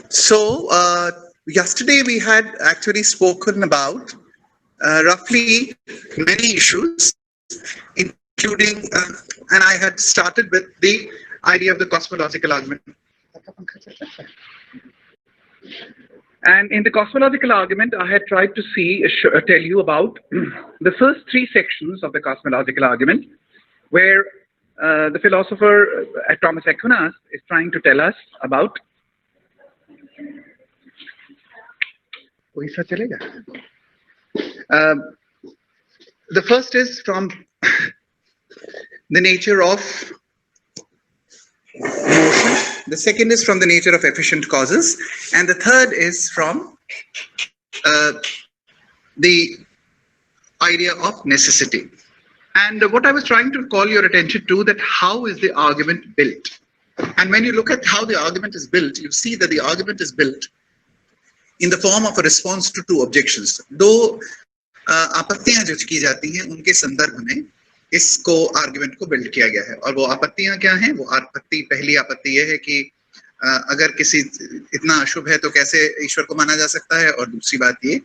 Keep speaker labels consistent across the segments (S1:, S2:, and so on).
S1: So, yesterday we had actually spoken about roughly many issues, including, and I had started with the idea of the cosmological argument. And in the cosmological argument, I had tried to tell you about the first three sections of the cosmological argument, where the philosopher Thomas Aquinas is trying to tell us about. The first is from the nature of motion, the second is from the nature of efficient causes, and the third is from the idea of necessity. And what I was trying to call your attention to, that how is the argument built? And when you look at how the argument is built, you see that the argument is built in the form of a response to two objections. दो आपत्तियां जो की जाती हैं उनके संदर्भ में इसको आर्गुमेंट को बिल्ड किया गया है। और वो आपत्तियां क्या हैं? वो आपत्ति, पहली आपत्ति ये है कि अगर किसी इतना अशुभ है तो कैसे ईश्वर को माना जा सकता है, और दूसरी बात ये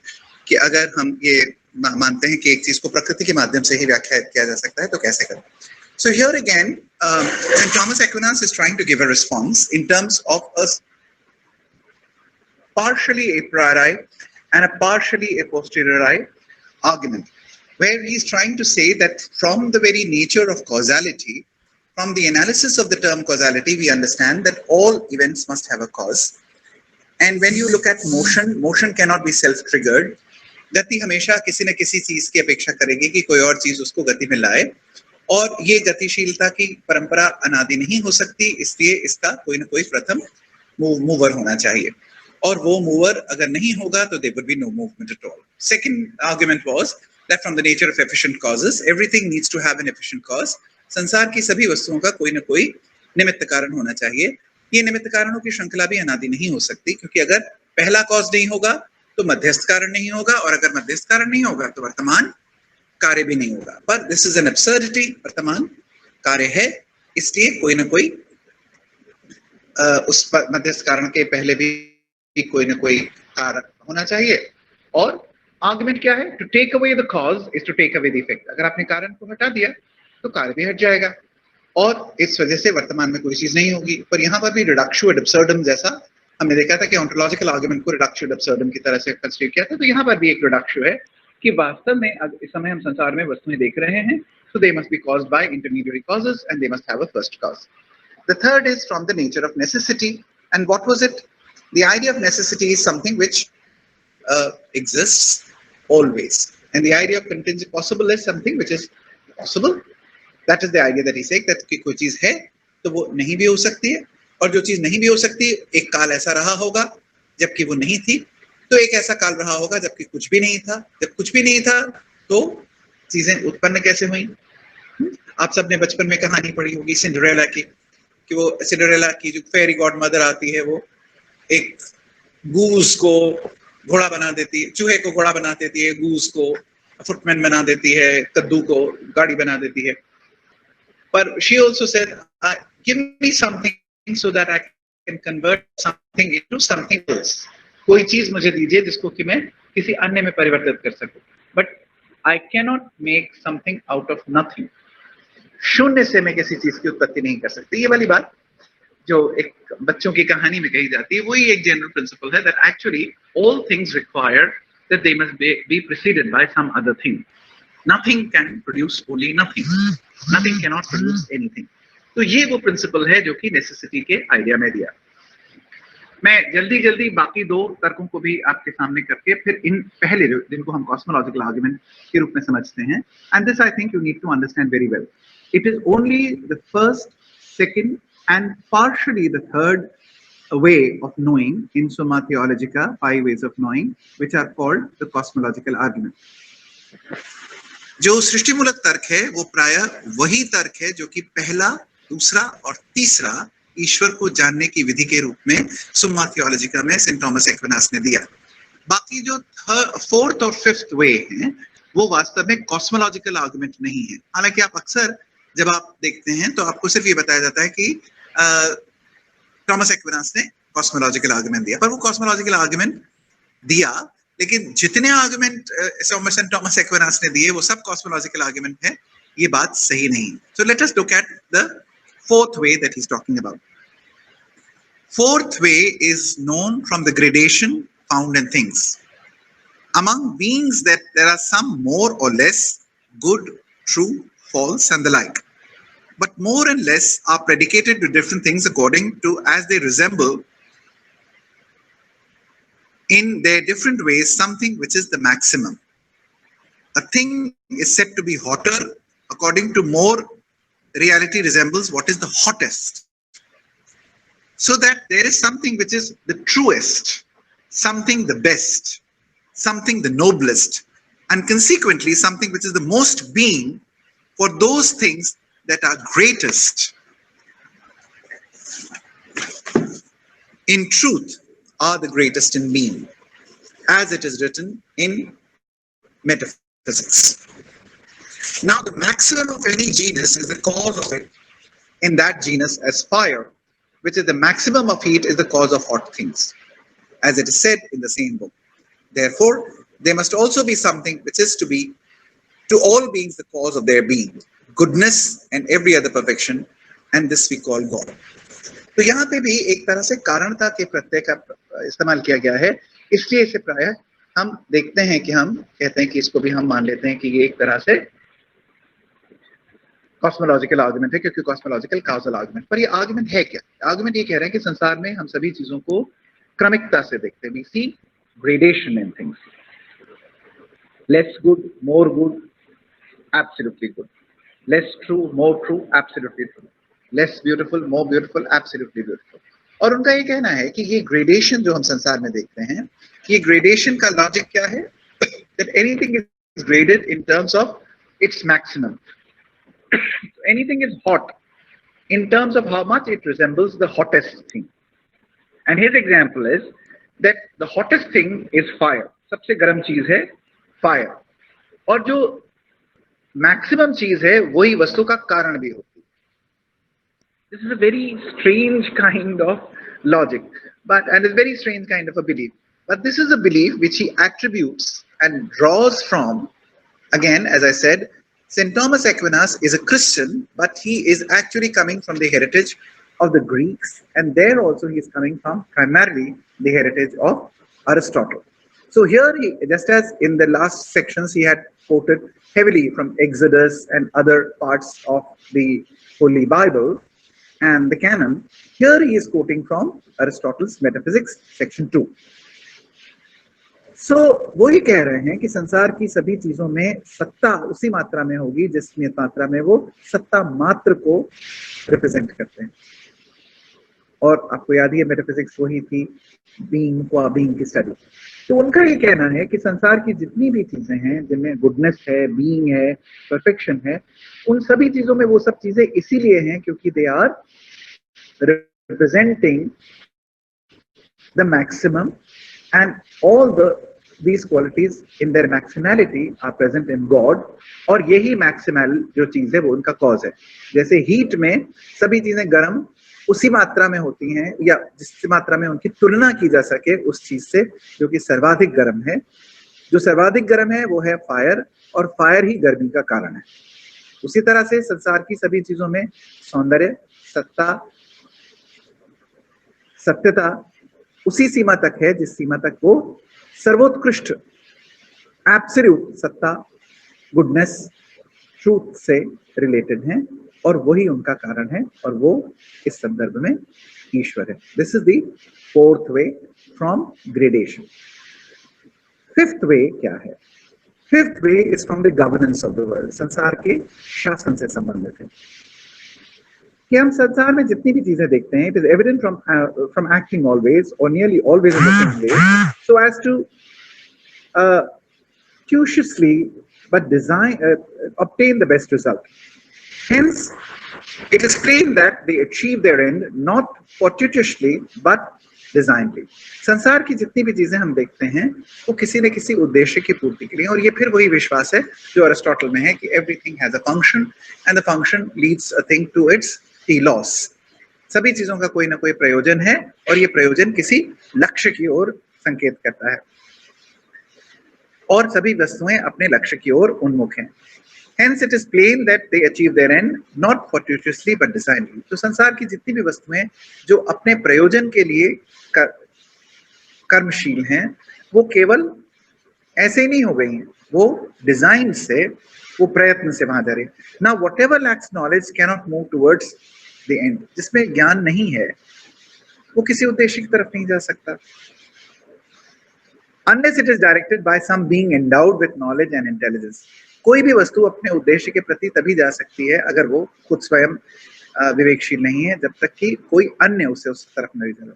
S1: कि अगर हम ये मानते हैं कि एक चीज को प्रकृति के माध्यम से ही व्याख्यात किया जा सकता है तो कैसे करें। So here again, Thomas Aquinas is trying to give a response in terms of a partially a priori and a partially a posteriori argument, where he is trying to say that from the very nature of causality, from the analysis of the term causality, we understand that all events must have a cause. And when you look at motion, motion cannot be self-triggered. गति हमेशा किसी न किसी चीज की अपेक्षा करेगी कि कोई और चीज उसको गति में लाए, और ये गतिशीलता की परंपरा अनादि नहीं हो सकती, इसलिए इसका कोई न कोई प्रथम मूवर होना चाहिए, और वो मूवर अगर नहीं होगा तो there would be no movement at all. Second argument was that from the nature of efficient causes, everything needs to have an efficient cause. संसार की सभी वस्तुओं का कोई न कोई निमित्त कारण होना चाहिए। ये निमित्त कारणों की श्रृंखला भी अनादि नहीं हो सकती, क्योंकि अगर पहला कॉज नहीं होगा तो मध्यस्थ कारण नहीं होगा, और अगर मध्यस्थ कारण नहीं होगा तो वर्तमान कार्य भी नहीं होगा। पर दिस इज एन एब्सर्डिटी, वर्तमान कार्य है, इसलिए कोई ना कोई उस मध्यस्थ कारण के पहले भी कोई ना कोई कारण होना चाहिए। और आर्गुमेंट क्या है? To take away the cause is to take away the effect. अगर आपने कारण को हटा दिया तो कार्य भी हट जाएगा, और इस वजह से वर्तमान में कोई चीज नहीं होगी। पर यहाँ पर भी रिडक्शो एड एब्सर्डम जैसा हमने देखा था कि ऑन्टोलॉजिकल आर्गुमेंट को रिडक्शो एड एब्सर्डम की तरह से कंसीडर किया था, तो यहाँ पर भी एक रिडक्शो है कि वास्तव में इस समय हम संसार में वस्तुएं देख रहे हैं, so they must be caused by intermediary causes and they must have a first cause. The third is from the nature of necessity. And what was it? The idea of necessity is something which exists always, and the idea of contingent possible is something which is possible. That is the idea that he said that कि कोई चीज है तो वो नहीं भी हो सकती है, और जो चीज नहीं भी हो सकती, एक काल ऐसा रहा होगा जबकि वो नहीं थी, तो एक ऐसा काल रहा होगा जबकि कुछ भी नहीं था। जब कुछ भी नहीं था तो चीजें उत्पन्न कैसे हुई? आप सबने बचपन में कहानी पढ़ी होगी सिंड्रेला की, कि वो सिंड्रेला की जो फेरी गॉड मदर आती है, वो एक गूस को घोड़ा बना देती है, चूहे को घोड़ा बना देती है, गूस को फुटमैन बना देती है, कद्दू को गाड़ी बना देती है। पर she also said, give me something so that I can convert something into something else. कोई चीज मुझे दीजिए जिसको कि मैं किसी अन्य में परिवर्तित कर सकूं, but I cannot make something out of nothing. शून्य से मैं किसी चीज की उत्पत्ति नहीं कर सकती। ये वाली बात जो एक बच्चों की कहानी में कही जाती है, वही एक जनरल प्रिंसिपल है, that actually all things require that they must be preceded by some other thing. Nothing can produce only nothing, nothing can not produce anything. तो ये वो प्रिंसिपल है जो कि नेसेसिटी के आइडिया में दिया। मैं जल्दी जल्दी बाकी दो तर्कों को भी आपके सामने करके फिर इन पहले जिनको हम कॉस्मोलॉजिकल आर्गुमेंट के रूप में समझते हैं, and this I think you need to understand very well. It is only the first, second and partially the third way of knowing in Summa Theologica, 5 ways of knowing, which are called the cosmological argument. जो सृष्टिमूलक तर्क है वो प्रायः वही तर्क है जो कि पहला, दूसरा और तीसरा ईश्वर को जानने की विधि के रूप में सुम्मा थियोलॉजिका में सेंट थॉमस एक्विनास ने दिया। बाकी जो फोर्थ और फिफ्थ वे हैं वो वास्तव में कॉस्मोलॉजिकल आर्गुमेंट नहीं है। हालांकि आप अक्सर जब आप देखते हैं तो आपको सिर्फ ये बताया जाता है कि थॉमस एक्विनास ने
S2: कॉस्मोलॉजिकल आर्गुमेंट दिया, पर वो कॉस्मोलॉजिकल आर्गुमेंट दिया, लेकिन जितने आर्गुमेंट सेंट थॉमस एक्विनास ने दिए वो सब कॉस्मोलॉजिकल आर्गुमेंट है, ये बात सही नहीं। So let us look at the fourth way that he is talking about. Fourth way is known from the gradation found in things. Among beings that there are some more or less good, true, false and the like. But more and less are predicated to different things according to as they resemble in their different ways something which is the maximum. A thing is said to be hotter according to more reality resembles what is the hottest. So that there is something which is the truest, something the best, something the noblest, and consequently something which is the most being for those things that are greatest. In truth are the greatest in being, as it is written in metaphysics. Now the maximum of any genus is the cause of it in that genus as fire, which is the maximum of heat is the cause of hot things, as it is said in the same book. Therefore, there must also be something which is to be to all beings the cause of their being, goodness and every other perfection, and this we call God. तो यहाँ पे भी एक तरह से कारणता के प्रत्यय का इस्तेमाल किया गया है, इसलिए इसे प्रायः हम देखते हैं कि हम कहते हैं कि इसको भी हम मान लेते हैं कि ये एक तरह से कॉस्मोलॉजिकल आर्गुमेंट है, क्योंकि कॉस्मोलॉजिकल काउजल आर्गुमेंट। पर ये आर्गुमेंट है क्या? आर्गुमेंट ये कह रहे हैं कि संसार में हम सभी चीजों को क्रमिकता से देखते हैं। We see gradation in things, less good, more good, absolutely good, less true, more true, absolutely true, less beautiful, more beautiful, absolutely beautiful. और उनका ये कहना है कि ये ग्रेडेशन जो हम संसार में देखते हैं, ये ग्रेडेशन का लॉजिक क्या है? That anything is graded in terms of its maximum. Anything is hot in terms of how much it resembles the hottest thing. And his example is that the hottest thing is fire. सबसे गर्म चीज है fire. और जो maximum चीज है वही वस्तु का कारण भी होती है. This is a very strange kind of logic, and a very strange kind of a belief. But this is a belief which he attributes and draws from, again, as I said, St. Thomas Aquinas is a Christian, but he is actually coming from the heritage of the Greeks, and there also he is coming from primarily the heritage of Aristotle. So here, just as in the last sections he had quoted heavily from Exodus and other parts of the Holy Bible and the canon, here he is quoting from Aristotle's Metaphysics, section 2. वो ये कह रहे हैं कि संसार की सभी चीजों में सत्ता उसी मात्रा में होगी जिस मात्रा में वो सत्ता मात्र को रिप्रेजेंट करते हैं। और आपको याद ही है मेटाफिजिक्स वही थी, बीइंग को बीइंग की स्टडी। तो उनका ये कहना है कि संसार की जितनी भी चीजें हैं जिनमें गुडनेस है, बीइंग है, परफेक्शन है, उन सभी चीजों में वो सब चीजें इसीलिए हैं क्योंकि they are representing the maximum, and all these qualities in their maximality are present in God, और यही मैक्सिमल जो चीज है वो उनका कॉज है। जैसे हीट में सभी चीजें गर्म उसी मात्रा में होती हैं या जिस मात्रा में उनकी तुलना की जा सके उस चीज से जो कि सर्वाधिक गर्म है। जो सर्वाधिक गर्म है वो है फायर, और फायर ही गर्मी का कारण है। उसी तरह से संसार की सभी चीजों में सौंदर्य, सत्ता, सत्यता उसी सीमा तक है जिस सीमा तक वो सर्वोत्कृष्ट एब्सोल्यूट सत्ता, गुडनेस, ट्रूथ से रिलेटेड हैं, और वही उनका कारण है, और वो इस संदर्भ में ईश्वर है। This is the fourth way from gradation. Fifth way क्या है? Fifth way is from the governance of the world, संसार के शासन से संबंधित है कि हम संसार में जितनी भी चीजें देखते हैं, it is evident from acting always और nearly always in the same way so as to judiciously but obtain the best result. Hence, it is plain that they achieve their end not fortuitously but designedly. संसार की जितनी भी चीजें हम देखते हैं वो किसी न किसी उद्देश्य की पूर्ति के लिए, और ये फिर वही विश्वास है जो अरिस्टोटल में है कि everything has a function and the function leads a thing to its telos. सभी चीजों का कोई ना कोई प्रयोजन है और ये प्रयोजन किसी लक्ष्य की ओर संकेत करता है और सभी वस्तुएं अपने लक्ष्य की ओर उन्मुख हैं। Hence it is plain that they achieve their end not fortuitously but designedly. तो संसार की जितनी भी वस्तुएं जो अपने प्रयोजन के लिए कर्मशील हैं, वो केवल ऐसे ही नहीं हो गई हैं, वो डिजाइन से, वो प्रयत्न से वहां जा रही है। Now whatever lacks knowledge cannot move towards the end. जिसमें ज्ञान नहीं है, वो किसी उद्देश्य की तरफ नहीं जा सकता। Unless it is directed by some being endowed with knowledge and intelligence. कोई भी वस्तु अपने उद्देश्य के प्रति तभी जा सकती है अगर वो खुद स्वयं विवेकशील नहीं है, जब तक कि कोई अन्य उसे उस तरफ नहीं जा रहा।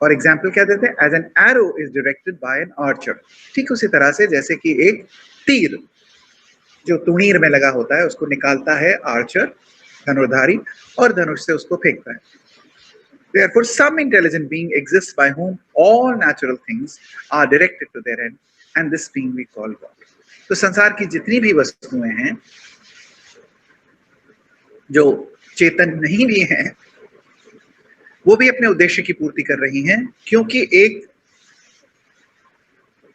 S2: और एग्जाम्पल क्या देते हैं? As an arrow is directed by an archer. ठीक उसी तरह से जैसे कि एक तीर जो तुणीर में लगा होता है उसको निकालता है आर्चर, धनुर्धारी, और धनुष से उसको फेंकता है। Therefore, some intelligent being exists by whom all natural things are directed to their end, and this being we call God. तो संसार की जितनी भी वस्तुएं हैं जो चेतन नहीं भी हैं, वो भी अपने उद्देश्य की पूर्ति कर रही हैं, क्योंकि एक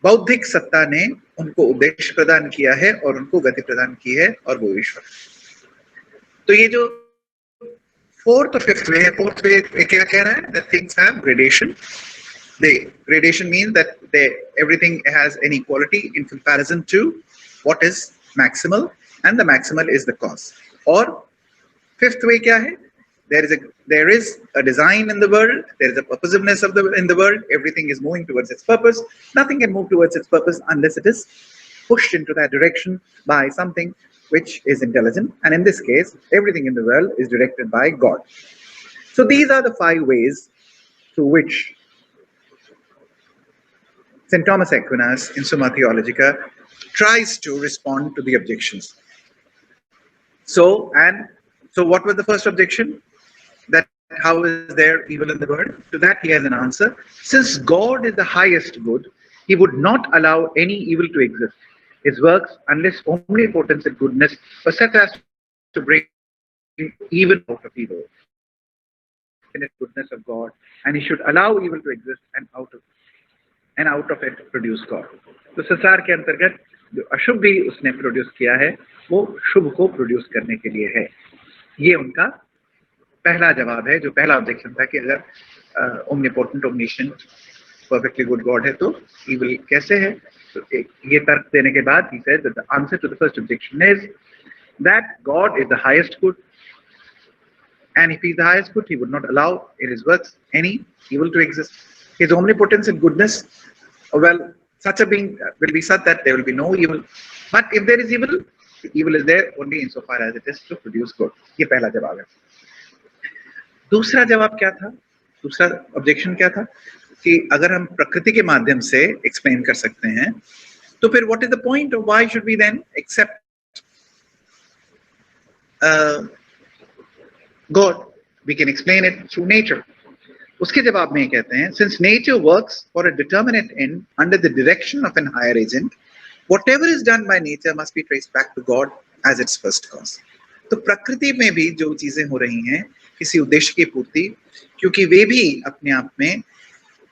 S2: बौद्धिक सत्ता ने उनको उद्देश्य प्रदान किया है और उनको गति प्रदान की है, और वो ईश्वर। तो ये जो फोर्थ और फिफ्थ वे है, फोर्थ वे क्या कह रहा है? that things have gradation. The gradation means that everything has an equality in comparison to what is maximal, and the maximal is the cause. और fifth way क्या है? There is a design in the world, there is a purposiveness in the world, everything is moving towards its purpose. Nothing can move towards its purpose unless it is pushed into that direction by something which is intelligent, and in this case everything in the world is directed by God. So these are the 5 ways through which St. Thomas Aquinas in Summa Theologica tries to respond to the objections. So what was the first objection? That how is there evil in the world? To that he has an answer. Since God is the highest good, he would not allow any evil to exist. His works, unless omnipotence and goodness, were such as to bring evil out of evil. Infinite goodness of God, and he should allow evil to exist, and out of it produce God. तो संसार के अंतर्गत जो अशुभ भी उसने produce किया है, वो शुभ को प्रोड्यूस करने के लिए है। ये उनका पहला जवाब है, जो पहला ऑब्जेक्शन था कि अगर ओमनिपोटेंट, ओमनिशेंट, परफेक्टली गुड गॉड है तो इविल कैसे है? तो ये तर्क देने के बाद he said that the answer to the first objection is that God is the highest good, and if he is the highest good, he would not allow in his works any evil to exist. His omnipotence and goodness, well, such a being will be such that there will be no evil. But if there is evil, the evil is there only insofar as it is to produce good. ये पहला जवाब है। दूसरा जवाब क्या था? दूसरा objection क्या था? कि अगर हम प्रकृति के माध्यम से एक्सप्लेन कर सकते हैं, तो फिर what is the point of why should we then accept God? We can explain it through nature. उसके जवाब में कहते हैं, since nature works for a determinate and under the direction of an higher agent, whatever is done by nature must be traced back to God as its first cause. तो प्रकृति में भी जो चीजें हो रही हैं किसी उद्देश्य की पूर्ति, क्योंकि वे भी अपने आप में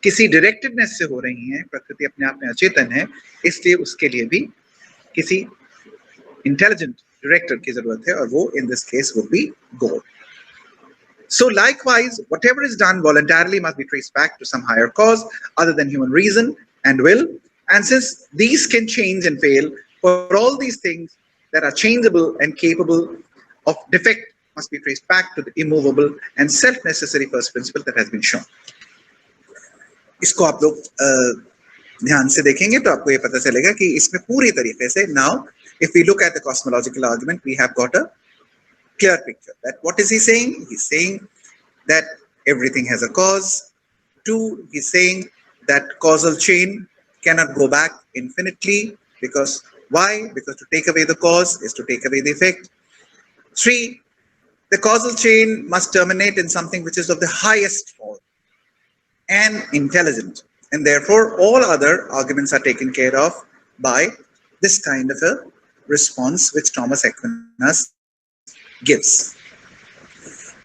S2: किसी डायरेक्टेडनेस से हो रही हैं, प्रकृति अपने आप में अचेतन है, इसलिए उसके लिए भी किसी इंटेलिजेंट डायरेक्टर की जरूरत है, और वो in this case would be God. So likewise, whatever is done voluntarily must be traced back to some higher cause other than human reason and will. And since these can change and fail, for all these things that are changeable and capable of defect must be traced back to the immovable and self-necessary first principle that has been shown. इसको आप लोग ध्यान से देखेंगे तो आपको ये पता चलेगा कि इसमें पूरी तरीके से, now if we look at the cosmological argument, we have got a clear picture that what is he saying? He's saying that everything has a cause. 2, he's saying that causal chain cannot go back infinitely, because why? Because to take away the cause is to take away the effect. 3, the causal chain must terminate in something which is of the highest form and intelligent, and therefore all other arguments are taken care of by this kind of a response which Thomas Aquinas gives.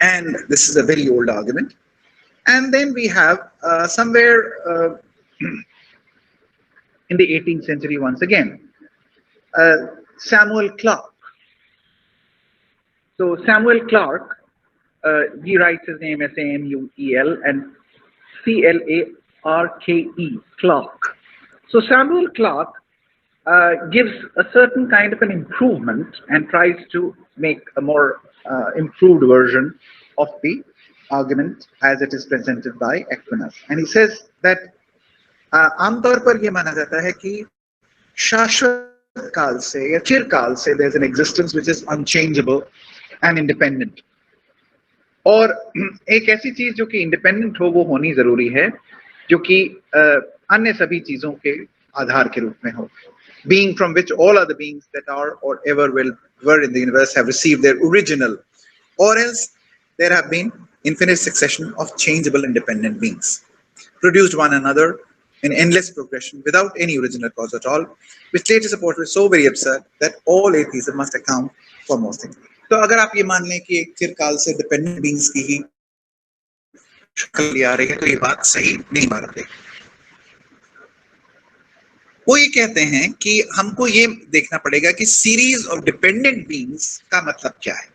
S2: And this is a very old argument. And then we have somewhere in the 18th century once again, Samuel Clarke. So Samuel Clarke, he writes his name Samuel and Clarke, Clarke. So Samuel Clarke gives a certain kind of an improvement and tries to make a more improved version of the argument as it is presented by Aquinas. And he says that आमतौर पर यह माना जाता है कि शाश्वत काल से या चिरकाल से there is an existence which is unchangeable and independent. और एक ऐसी चीज जो कि इंडिपेंडेंट हो वो होनी जरूरी है जो कि अन्य सभी चीजों के आधार के रूप में हो. Being from which all other beings that are or ever were in the universe have received their original, or else there have been infinite succession of changeable independent beings, produced one another in endless progression without any original cause at all, which later support is so very absurd that all atheists must account for most things. तो अगर आप ये मान लें कि एक चिरकाल से डिपेंडेंट बींग्स की ही शक्ल आ रही है तो ये बात सही नहीं मानते. वो ये कहते हैं कि हमको ये देखना पड़ेगा कि सीरीज ऑफ डिपेंडेंट बींग्स का मतलब क्या है,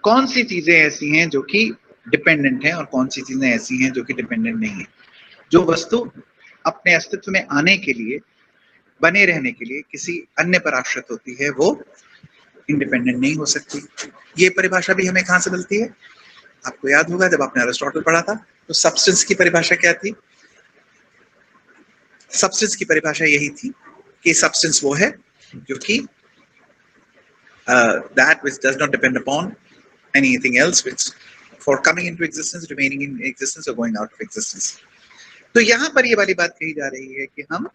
S2: कौन सी चीजें ऐसी हैं जो कि डिपेंडेंट हैं और कौन सी चीजें ऐसी हैं जो कि डिपेंडेंट नहीं है. जो वस्तु अपने अस्तित्व में आने के लिए, बने रहने के लिए किसी अन्य पर आश्रित होती है वो इंडिपेंडेंट नहीं हो सकती. ये परिभाषा भी हमें कहां से मिलती है? आपको याद होगा जब आपने अरिस्टोटल पढ़ा था तो सब्सटेंस की परिभाषा क्या थी? सब्सटेंस की परिभाषा यही थी कि सब्सटेंस वो है जो कि that which does not depend upon anything else, which for coming into existence, remaining in existence or going out of existence. तो यहाँ पर ये वाली बात कही जा रही है कि हम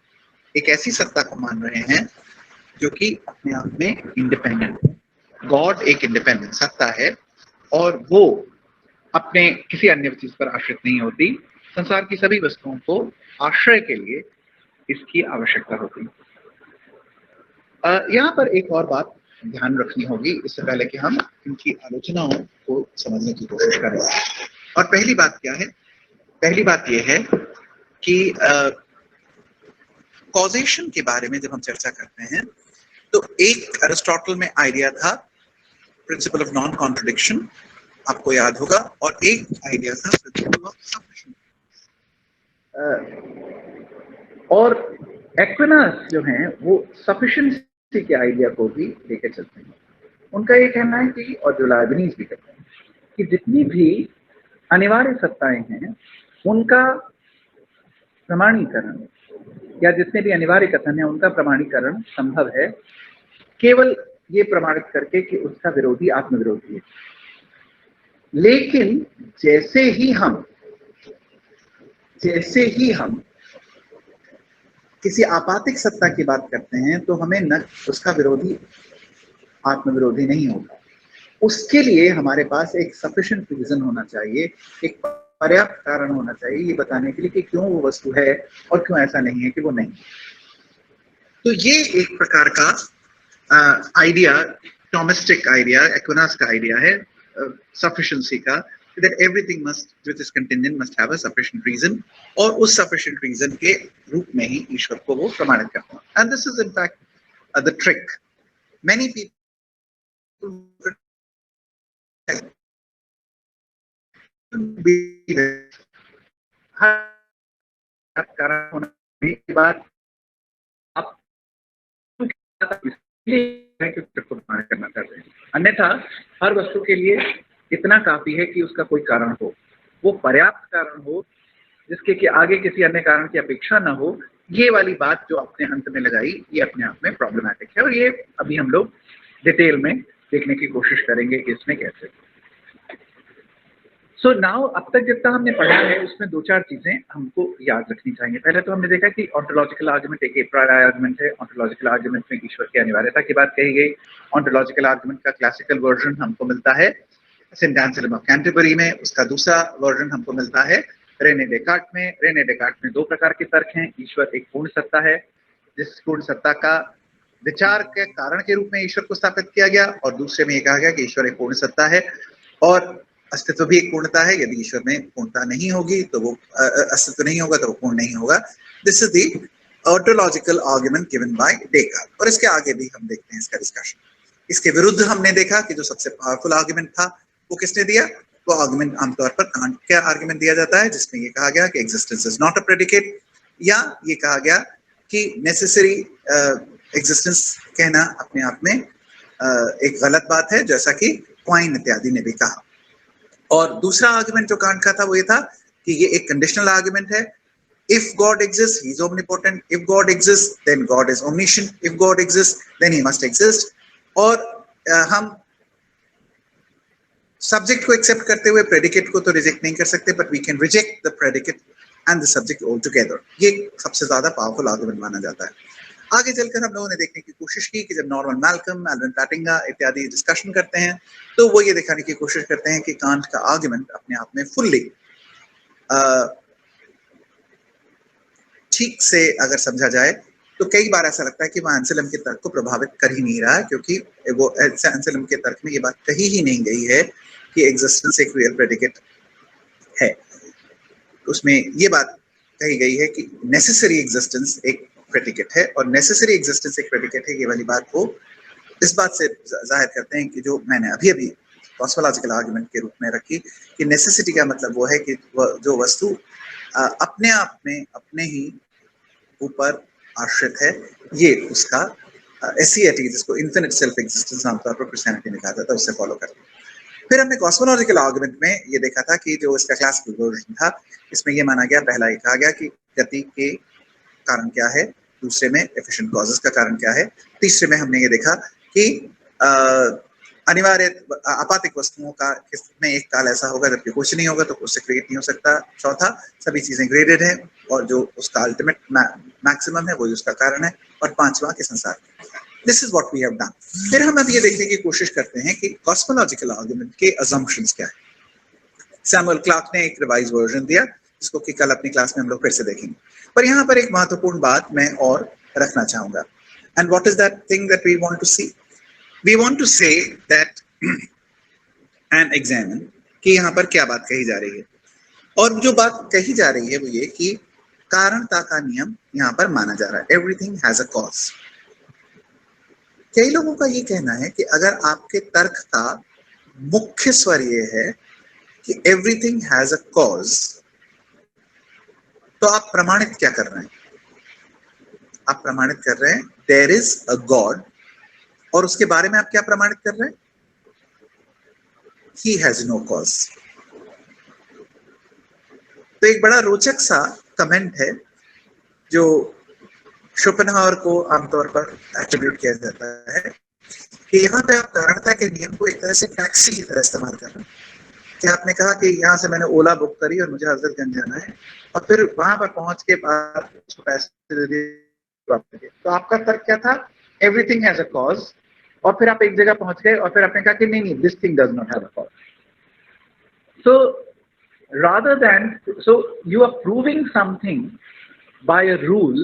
S2: एक ऐसी सत्ता को मान रहे हैं जो कि अपने आप में इंडिपेंडेंट है. गॉड एक इंडिपेंडेंट सत्ता है और वो अपने किसी अन्य चीज पर आश्रित नहीं होती. संसार की सभी वस्तुओं को आश्रय के लिए इसकी आवश्यकता होती है. यहाँ पर एक और बात ध्यान रखनी होगी इससे पहले कि हम इनकी आलोचनाओं को समझने की कोशिश करें. और पहली बात क्या है? पहली बात यह है कि कॉजेशन के बारे में जब हम चर्चा करते हैं तो एक अरिस्टोटल में आइडिया था प्रिंसिपल ऑफ नॉन कॉन्ट्रडिक्शन, आपको याद होगा, और एक आइडिया था प्रिंसिपल ऑफ सफिशिएंसी. और एक्विनास जो हैं वो सफिशिएंसी के आइडिया को भी लेकर चलते हैं. उनका ये कहना है कि, और जो लाइबनीज भी कहते हैं, कि जितनी भी अनिवार्य सत्ताएं हैं उनका प्रमाणीकरण या जितने भी अनिवार्य कथन है उनका प्रमाणीकरण संभव है केवल ये प्रमाणित करके कि उसका विरोधी आत्मविरोधी है. लेकिन जैसे ही हम किसी आपातिक सत्ता की बात करते हैं तो हमें न उसका विरोधी आत्मविरोधी नहीं होगा. उसके लिए हमारे पास एक सफिशिएंट रीजन होना चाहिए, एक पर्याप्त कारण होना चाहिए ये बताने के लिए कि क्यों वो वस्तु है और क्यों ऐसा नहीं है कि वो नहीं. तो ये एक प्रकार का आइडिया, थॉमिस्टिक आइडिया, एक्विनास का आइडिया है सफिशिएंसी का, that everything which is contingent must have a sufficient reason, और उस sufficient reason के रूप में ही ईश्वर को वो प्रमाणित करता है. And this is in fact the trick. Many people कारण होने के बाद आप प्रमाणित करना चाहते हैं. अन्यथा हर वस्तु के लिए इतना काफी है कि उसका कोई कारण हो, वो पर्याप्त कारण हो जिसके कि आगे किसी अन्य कारण की अपेक्षा न हो. ये वाली बात जो आपने अंत में लगाई ये अपने आप में प्रॉब्लमैटिक है और ये अभी हम लोग डिटेल में देखने की कोशिश करेंगे कि इसमें कैसे. सो नाउ अब तक जितना हमने पढ़ा है उसमें दो चार चीजें हमको याद रखनी चाहिए. पहले तो हमने देखा कि ऑन्टोलॉजिकल आर्गुमेंट एक प्रायर आर्गुमेंट है. ऑन्टोलॉजिकल आर्गुमेंट में ईश्वर की अनिवार्यता की बात कही गई. ऑन्टोलॉजिकल आर्गुमेंट का क्लासिकल वर्जन हमको मिलता है सेंट एंसेल्म ऑफ कैंटरबरी में. उसका दूसरा वर्जन हमको मिलता है रेने डेकार्ट में. रेने डेकार्ट में दो प्रकार के तर्क हैं. ईश्वर एक पूर्ण सत्ता है जिस पूर्ण सत्ता का विचार के कारण के रूप में ईश्वर को स्थापित किया गया, और दूसरे में ये कहा गया कि ईश्वर एक पूर्ण सत्ता है और अस्तित्व भी एक पूर्णता है, यदि ईश्वर में पूर्णता नहीं होगी तो वो अस्तित्व नहीं होगा तो वो पूर्ण नहीं होगा। This is the ontological argument given by Descartes. और इसके आगे भी हम देखते हैं इसका डिस्कशन। इसके विरुद्ध हमने देखा कि जो सबसे पावरफुल आर्ग्यूमेंट था वो किसने दिया? वो आर्ग्यूमेंट आमतौर पर कांट का आर्ग्यूमेंट दिया जाता है, जिसमें ये कहा गया कि existence is not a predicate, या ये कहा गया कि नेसेसरी एग्जिस्टेंस कहना अपने आप में एक गलत बात है, जैसा कि क्वाइन इत्यादि ने भी कहा। और दूसरा आर्गुमेंट जो कांट का था वो ये था कि ये एक कंडीशनल आर्गुमेंट है। If God exists, he is omnipotent. If God exists, then God is omniscient. If God exists, then he must exist. और हम सब्जेक्ट को एक्सेप्ट करते हुए प्रेडिकेट को तो रिजेक्ट नहीं कर सकते, but we can reject the predicate and the subject all together. ये सबसे ज्यादा पावरफुल आर्गुमेंट माना जाता है। आगे चलकर हम लोगों ने देखने की कोशिश की कि जब नॉर्मन मैल्कम, एल्विन प्लैटिंगा इत्यादि डिस्कशन करते हैं तो वो ये दिखाने की कोशिश करते हैं कि कांट का आर्गुमेंट अपने आप में फुल्ली ठीक से अगर समझा जाए तो कई बार ऐसा लगता है कि वह एंसेलम के तर्क को प्रभावित कर ही नहीं रहा है, क्योंकि वो एंसेलम के तर्क में ये बात कही ही नहीं गई है कि एग्जिस्टेंस एक रियल प्रेडिकेट है। उसमें ये बात कही गई है कि नेसेसरी एग्जिस्टेंस एक प्रेडिकेट है, और नेसेसरी एग्जिस्टेंस एक प्रेडिकेट है, ये वाली बात को इस बात से जाहिर करते हैं कि जो मैंने अभी कॉस्मोलॉजिकल आर्गुमेंट के रूप में रखी कि नेसेसिटी का मतलब वो है कि जो वस्तु अपने आप में अपने ही ऊपर आश्रित है, ये उसका एसिएटी, जिसको इन्फिनिट सेल्फ एग्जिस्टेंस आमतौर पर क्रिश्चियनिटी में कहा जाता है, उससे फॉलो करते हैं। फिर हमने कॉस्मोलॉजिकल आर्गुमेंट में ये देखा था कि जो इसका क्लासिकल वर्जन था, इसमें ये माना गया, पहला ये कहा गया कि गति के कारण क्या है, दूसरे में एफिशिएंट कॉजेस का कारण क्या है, तीसरे में हमने ये देखा कि अनिवार्य आपातिक वस्तुओं का में एक काल ऐसा होगा जबकि कुछ नहीं होगा तो उससे क्रिएट नहीं हो सकता। चौथा, सभी चीजें ग्रेडेड है और जो उसका अल्टीमेट मैक्सिमम है वही उसका कारण है। और पांचवा के संसार। This is what we have done. फिर हम अब ये देखने की कोशिश करते हैं कि कॉस्मोलॉजिकल आर्गुमेंट के अजम्पशंस क्या है। सैमुअल क्लार्क ने एक रिवाइज वर्जन दिया, जिसको कि कल अपनी क्लास में हम लोग फिर से देखेंगे। पर यहाँ पर एक महत्वपूर्ण बात मैं और रखना चाहूंगा, and what is that thing that we want to see. We want to say that and examine कि यहाँ पर क्या बात कही जा रही है। और जो बात कही जा रही है वो ये कि कारणता का नियम यहाँ पर माना जा रहा है। Everything has a cause। कई लोगों का ये कहना है कि अगर आपके तर्क का मुख्य स्वर ये है कि everything has a cause, तो आप प्रमाणित क्या कर रहे हैं? आप प्रमाणित कर रहे हैं there is a God, और उसके बारे में आप क्या प्रमाणित कर रहे हैं? He has no cause। तो एक बड़ा रोचक सा कमेंट है जो शोपेनहावर को आमतौर पर एट्रीब्यूट किया जाता है कि यहाँ पे आप कारणता के नियम को एक तरह से टैक्सी की तरह इस्तेमाल कर रहे हैं। कि आपने कहा कि यहाँ से मैंने ओला बुक करी और मुझे हजरतगंज जाना है, और फिर वहां पर पहुंच के बाद उसको पैसे दे दिए, तो आपका तर्क क्या था? Everything has a cause. और फिर आप एक जगह पहुंच गए और फिर आपने कहा कि नहीं, this thing does not have a cause. So rather than, so you are proving something by a rule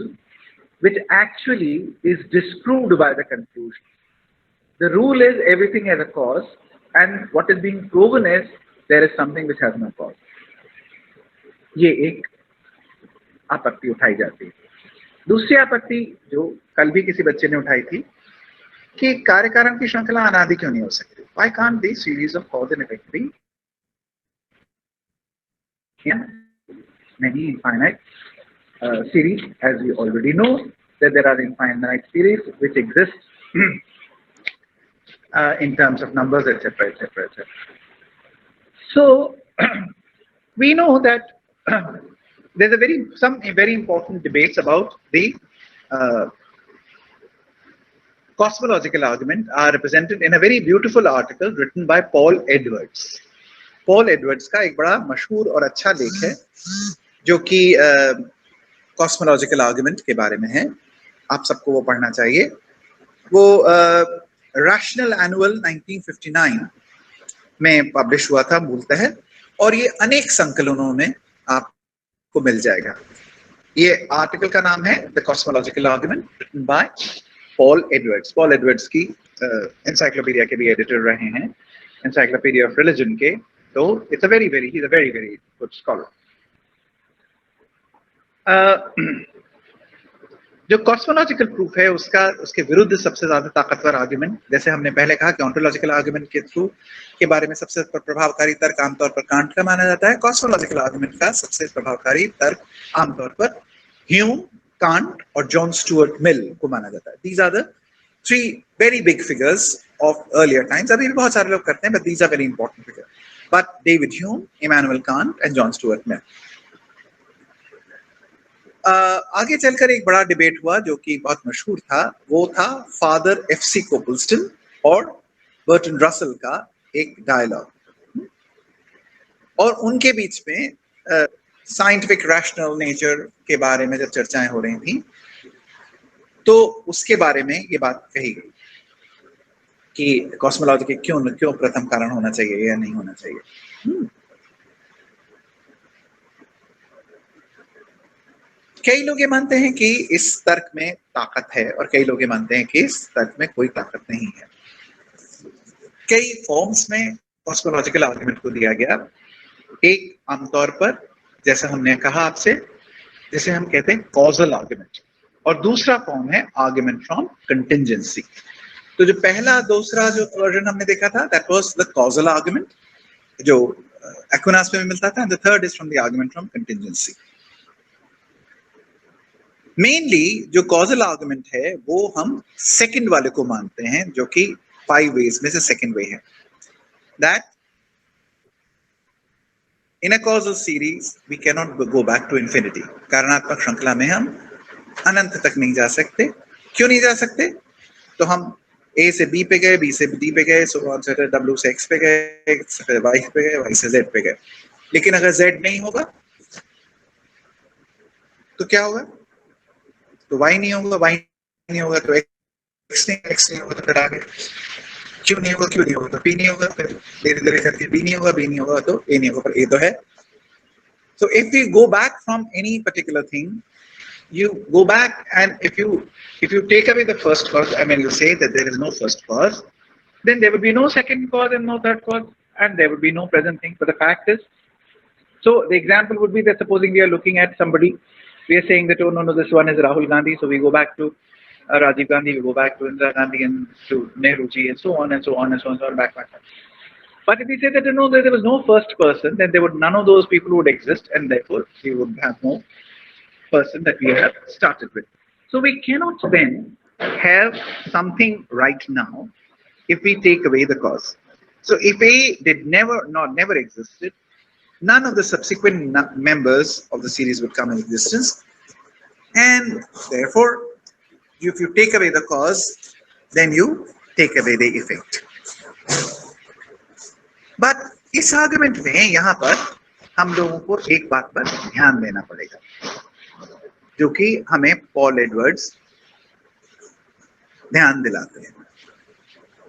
S2: which actually is disproved by the conclusion. The rule is everything has a cause, and what is being proven is there is something which has no cause. ये एक आपत्ति उठाई जाती है। दूसरी आपत्ति जो कल भी किसी बच्चे ने उठाई थी कि कार्य कारण की श्रृंखला अनादि क्यों नहीं हो सकती? Why can't the series of cause and effect be many infinite series, as we already know that there are infinite series which exist in terms of numbers, etc., etc., etc. So we know that there's some very important debates about the cosmological argument are represented in a very beautiful article written by Paul Edwards. Paul Edwards का एक बड़ा मशहूर और अच्छा लेख है जो कि कॉस्मोलॉजिकल आर्गुमेंट के बारे में है। आप सबको वो पढ़ना चाहिए। वो रैशनल एनुअल 1959 में पब्लिश हुआ था मूलतः, और ये अनेक संकलनों में आपको मिल जाएगा। ये आर्टिकल का नाम है the cosmological argument written by Paul Edwards. Paul Edwards की एनसाइक्लोपीडिया के भी एडिटर रहे हैं।
S1: encyclopedia of religion के, तो he's a very very good scholar. जो कॉस्मोलॉजिकल प्रूफ है उसके विरुद्ध सबसे ज्यादा ताकतवर आर्गुमेंट, जैसे हमने पहले कहा कि ऑन्टोलॉजिकल आर्गुमेंट के थ्रू के बारे में सबसे प्रभावकारी तर्क आमतौर पर कांट का माना जाता है। कॉस्मोलॉजिकल आर्गुमेंट का सबसे प्रभावकारी तर्क आमतौर पर ह्यूम, कांट और जॉन स्टुअर्ट मिल को माना जाता है। These are the three very big figures of earlier times. अभी भी बहुत सारे लोग करते हैं, but these are very important figure. But David Hume, Immanuel Kant and John Stuart Mill. आगे चलकर एक बड़ा डिबेट हुआ जो कि बहुत मशहूर था, वो था फादर एफ.सी. कोपलस्टन और बर्टन रसल का एक डायलॉग, और उनके बीच में साइंटिफिक रैशनल नेचर के बारे में जब चर्चाएं हो रही थी, तो उसके बारे में ये बात कही गई कि कॉस्मोलॉजी के क्यों प्रथम कारण होना चाहिए या नहीं होना चाहिए। कई लोग ये मानते हैं कि इस तर्क में ताकत है और कई लोग ये मानते हैं कि इस तर्क में कोई ताकत नहीं है। कई फॉर्म्स में कॉस्मोलॉजिकल आर्गुमेंट को दिया गया। एक आमतौर पर, जैसा हमने कहा आपसे, जिसे हम कहते हैं कॉजल आर्गुमेंट, और दूसरा फॉर्म है आर्गुमेंट फ्रॉम कंटिंजेंसी। तो जो पहला दूसरा जो वर्जन हमने देखा था, that was the causal argument, जो एक्विनास में मिलता था। The third is from the argument from contingency. Mainly जो कॉजल आर्गुमेंट है वो हम सेकंड वाले को मानते हैं, जो कि 5 वेज में से सेकंड वे है, that in a causal series we can not go back to infinity. कारणात्मक श्रृंखला में हम अनंत तक नहीं जा सकते। क्यों नहीं जा सकते? तो हम ए से बी पे गए, बी से डी पे गए, सो ऑन से डब्ल्यू से एक्स पे गए, एक्स से वाई पे गए, वाई से जेड पे गए। लेकिन अगर जेड नहीं होगा तो क्या होगा? तो वाई नहीं होगा, वाई नहीं होगा तो एक्स नहीं होगा तो फिर आगे क्यों नहीं होगा तो पी नहीं होगा, फिर धीरे धीरे करके बी नहीं होगा तो ए नहीं होगा, पर ए तो है। So if we go back from any particular thing, you go back, and if you take away the first cause, I mean you say that there is no first cause, then there will be no second cause and no third cause, and there will be no present thing. But the fact is, so the example would be that supposing we are looking at somebody, we are saying that, oh no, this one is Rahul Gandhi, so we go back to Rajiv Gandhi, we go back to Indira Gandhi and to Nehru ji, and so on and so on and so on, back. But if we say that there was no first person, then none of those people would exist, and therefore we would have no person that we have started with. So we cannot then have something right now if we take away the cause. So if A did never existed, none of the subsequent members of the series would come in existence, and therefore if you take away the cause, then you take away the effect. But इस argument में यहाँ पर हम लोगों को एक बात पर ध्यान देना पड़ेगा, जो कि हमें पॉल एडवर्ड्स ध्यान दिलाते हैं।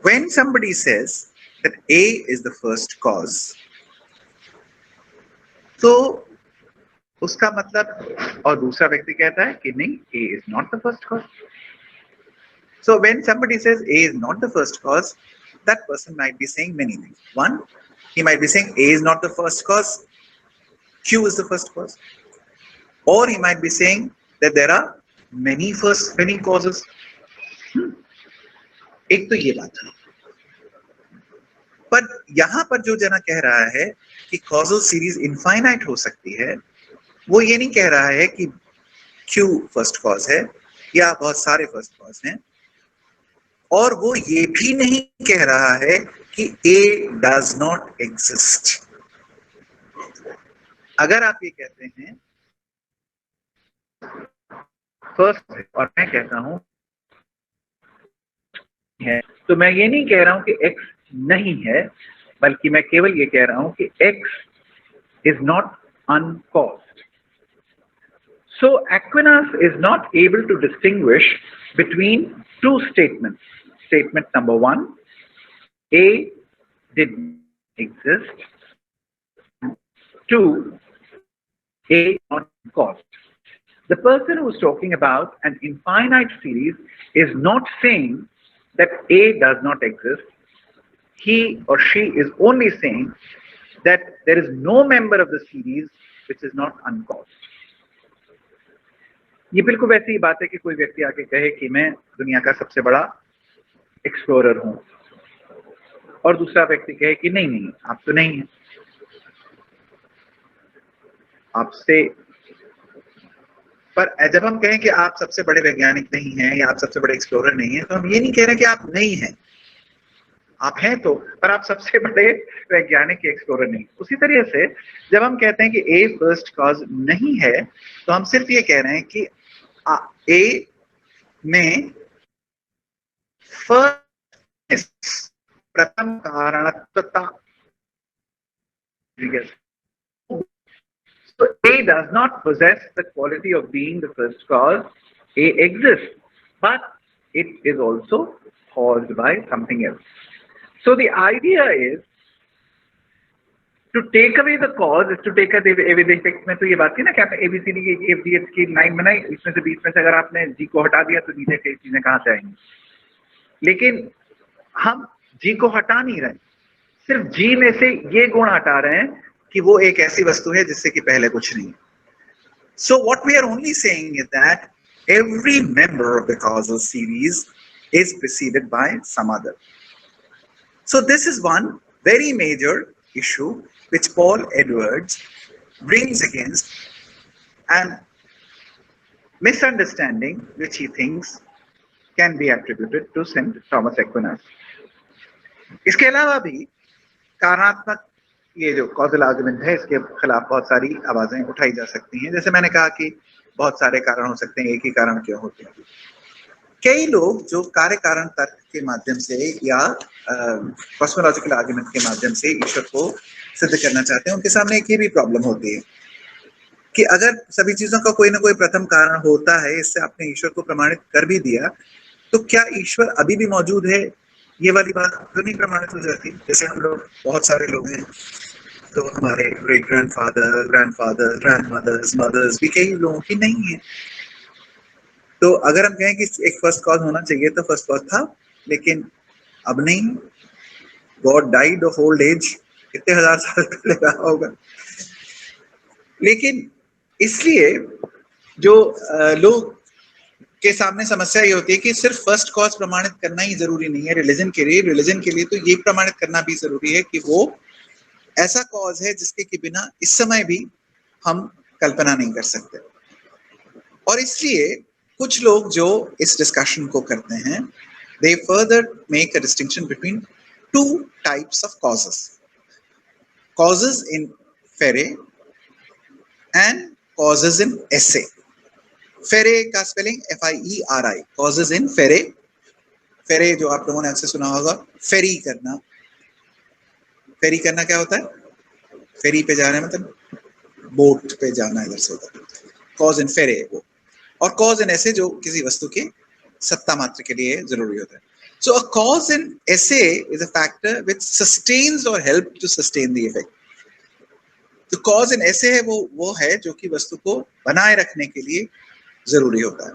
S1: When somebody says that A is the first cause, तो उसका मतलब, और दूसरा व्यक्ति कहता है कि नहीं, A is not the first cause. So when somebody says A is not the first cause, that person might be saying many things. One, he might be saying A is not the first cause, Q is the first cause. Or he might be saying that there are many causes. एक तो ये बात है। पर यहां पर जो जना कह रहा है कि कॉजल सीरीज इनफाइनाइट हो सकती है, वो ये नहीं कह रहा है कि Q फर्स्ट कॉज है या बहुत सारे फर्स्ट कॉज हैं, और वो ये भी नहीं कह रहा है कि A does not exist. अगर आप ये कहते हैं फर्स्ट, और मैं कहता हूं है, तो मैं ये नहीं कह रहा हूं कि X नहीं है, बल्कि मैं केवल ये कह रहा हूं कि X is not uncaused. So Aquinas is not able to distinguish between two statements. Statement number one, A did exist. Two, A not caused. The person who is talking about an infinite series is not saying that A does not exist.
S2: he or she is only saying that there is no member of the series which is not uncaused. ये बिल्कुल वैसी ही बात है कि कोई व्यक्ति आके कहे कि मैं दुनिया का सबसे बड़ा एक्सप्लोरर हूं, और दूसरा व्यक्ति कहे कि नहीं नहीं आप तो नहीं है, आपसे। पर जब हम कहें कि आप सबसे बड़े वैज्ञानिक नहीं हैं या आप सबसे बड़े एक्सप्लोरर नहीं हैं, तो हम ये नहीं कह रहे कि आप नहीं हैं, आप हैं तो, पर आप सबसे बड़े वैज्ञानिक एक्सप्लोरर नहीं। उसी तरह से जब हम कहते हैं कि ए फर्स्ट कॉज नहीं है, तो हम सिर्फ ये कह रहे हैं कि ए में फर्स्ट प्रथम कारणत्वता, so A does not possess the quality of being the first cause. A exists, but it is also caused by something else. So the idea is to take away the cause is to take away the effect। में तो ये बात थी ना कि आपने ABCD की FGH की लाइन बनाई, इसमें से बीच में से अगर आपने G को हटा दिया तो नीचे की चीजें कहाँ से आएंगी। लेकिन हम G को हटा नहीं रहे, सिर्फ G में से ये गुण हटा रहे हैं कि वो एक ऐसी वस्तु है जिससे कि पहले कुछ नहीं। So what we are only saying is that every member of the causal series is preceded by some other. So this is one very major issue which Paul Edwards brings against an misunderstanding which he thinks can be attributed to St. Thomas Aquinas. इसके अलावा भी कारणात्मक ये जो causal argument है, इसके खिलाफ बहुत सारी आवाजें उठाई जा सकती हैं। जैसे मैंने कहा कि बहुत सारे कारण हो सकते हैं, एक ही कारण क्यों होते हैं। कई लोग जो कार्य कारण तर्क के माध्यम से या कॉस्मोलॉजिकल आर्गुमेंट के माध्यम से ईश्वर को सिद्ध करना चाहते हैं, उनके सामने एक ये भी प्रॉब्लम होती है कि अगर सभी चीजों का कोई ना कोई प्रथम कारण होता है, इससे आपने ईश्वर को प्रमाणित कर भी दिया, तो क्या ईश्वर अभी भी मौजूद है, ये वाली बात तो नहीं प्रमाणित हो जाती। जैसे हम लोग बहुत सारे लोग हैं, तो हमारे great grandfather, grandfather, grandmothers, mothers भी कई लोगों की नहीं है। तो अगर हम कहें कि एक फर्स्ट कॉज होना चाहिए तो फर्स्ट कॉज था, लेकिन अब नहीं। God died of old age, कितने हजार साल पहले रहा होगा। लेकिन इसलिए जो लोग के सामने समस्या ये होती है कि सिर्फ फर्स्ट कॉज प्रमाणित करना ही जरूरी नहीं है रिलीजन के लिए तो ये प्रमाणित करना भी जरूरी है कि वो ऐसा कॉज है जिसके के बिना इस समय भी हम कल्पना नहीं कर सकते। और इसलिए कुछ लोग जो इस डिस्कशन को करते हैं, they further make a distinction between two types of causes. Causes in Fere and causes in Esse. Fere का spelling FIERI, causes in Fere। फेरे जो आप लोगों ने अक्सर सुना होगा, फेरी करना। फेरी करना क्या होता है? फेरी पे जाना मतलब बोट पे जाना, इधर से उधर। कॉज इन फेरे वो, और कॉज इन ऐसे जो किसी वस्तु के सत्ता मात्र के लिए जरूरी होता है। So a cause in esse is a factor which sustains or help to sustain the effect. तो cause in esse है वो है जो कि वस्तु को बनाए रखने के लिए जरूरी होता है,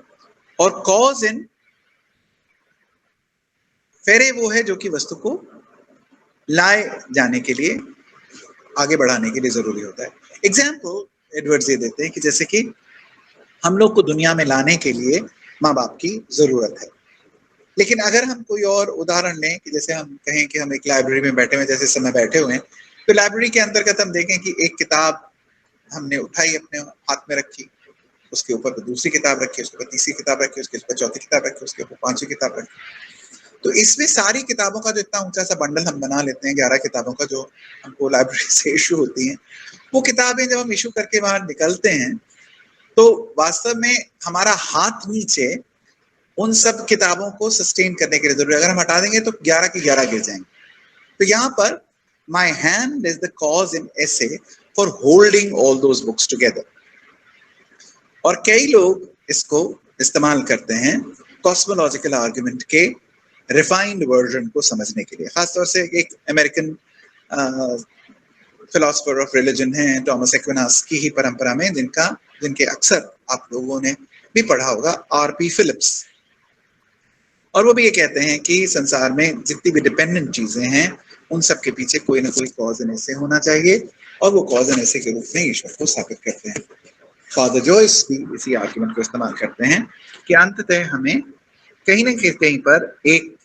S2: और cause in फेरे वो है जो कि वस्तु को लाए जाने के लिए, आगे बढ़ाने के लिए जरूरी होता है। एग्जाम्पल एडवर्ड्स ये देते हैं कि जैसे कि हम लोग को दुनिया में लाने के लिए माँ बाप की जरूरत है, लेकिन अगर हम कोई और उदाहरण लें कि जैसे हम कहें कि हम एक लाइब्रेरी में बैठे हुए, जैसे समय बैठे हुए हैं, तो लाइब्रेरी के अंतर्गत हम देखें कि एक किताब हमने उठाई, अपने हाथ में रखी, उसके ऊपर दूसरी किताब रखी, उसके ऊपर तीसरी किताब रखी, उसके ऊपर चौथी किताब रखी, उसके ऊपर पांचवी किताब रखी। तो इसमें सारी किताबों का जो इतना ऊंचा सा बंडल हम बना लेते हैं, 11 किताबों का जो हमको लाइब्रेरी से इशू होती हैं, वो किताबें जब हम इशू करके बाहर निकलते हैं तो वास्तव में हमारा हाथ नीचे उन सब किताबों को सस्टेन करने के लिए जरूरी है। अगर हम हटा देंगे तो 11 की 11 गिर जाएंगे। तो यहाँ पर my hand is the cause in essay for holding all those books together. और कई लोग इसको इस्तेमाल करते हैं कॉस्मोलॉजिकल आर्गुमेंट के रिफाइंड वर्जन को समझने के लिए। खासतौर से एक अमेरिकन फिलोसफर ऑफ रिलीजन है टॉमस एक्विनास की ही परंपरा में, जिनके अक्सर आप लोगों ने भी पढ़ा होगा, आर.पी. फिलिप्स। और वो भी ये कहते हैं कि संसार में जितनी भी डिपेंडेंट चीजें हैं उन सब के पीछे कोई ना कोई कॉज एंड ऐसे होना चाहिए, और वो कॉज एंड ऐसे के रूप में ईश्वर को स्थापित करते हैं। फादर जॉयस भी इसी आर्गुमेंट को इस्तेमाल करते हैं कि अंततः हमें कहीं ना कहीं पर एक